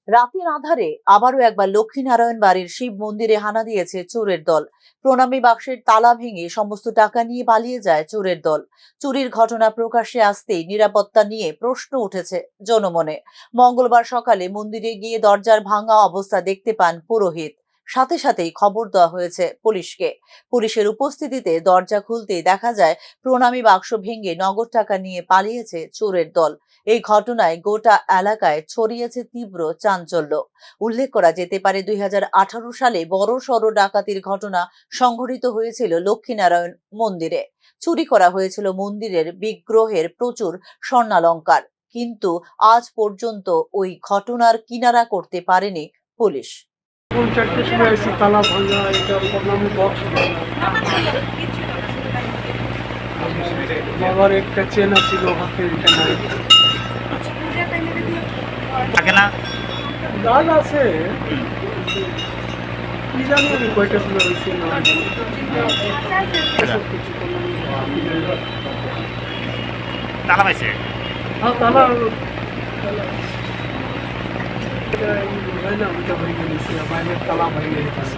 রাতের আঁধারে আবারও একবার লক্ষ্মীনারায়ণ বাড়ির শিব মন্দিরে হানা দিয়েছে চোরের দল। প্রণামী বাক্সের তালা ভেঙে সমস্ত টাকা নিয়ে পালিয়ে যায় চোরের দল। চুরির ঘটনা প্রকাশ্যে আসতেই নিরাপত্তা নিয়ে প্রশ্ন উঠেছে জনমনে। মঙ্গলবার সকালে মন্দিরে গিয়ে দরজার ভাঙা অবস্থা দেখতে পান পুরোহিত। সাথে সাথেই খবর দেওয়া হয়েছে পুলিশকে। পুলিশের উপস্থিতিতে দরজা খুলতেই দেখা যায় প্রণামী বাক্স ভেঙে নগদ টাকা নিয়ে পালিয়েছে চোরের দল। এই ঘটনায় গোটা এলাকায় ছড়িয়েছে তীব্র চাঞ্চল্য। উল্লেখ করা যেতে পারে 2018 সালে বড় সড় ডাকাতির ঘটনা সংঘটিত হয়েছিল লক্ষ্মীনারায়ণ মন্দিরে। চুরি করা হয়েছিল মন্দিরের বিগ্রহের প্রচুর স্বর্ণালংকার, কিন্তু আজ পর্যন্ত ওই ঘটনার কিনারা করতে পারেনি পুলিশ। বাবার একটা চেনা ছিল হাতের, এটা নাই। থাকে না দাগ আছে, কি জানি আমি কয়টা ছিল হয়েছে না। তালা পাইছে। হ্যাঁ, তালা ওইটা ভেঙে গেছে, বাইরের তালা ভেঙে গেছে।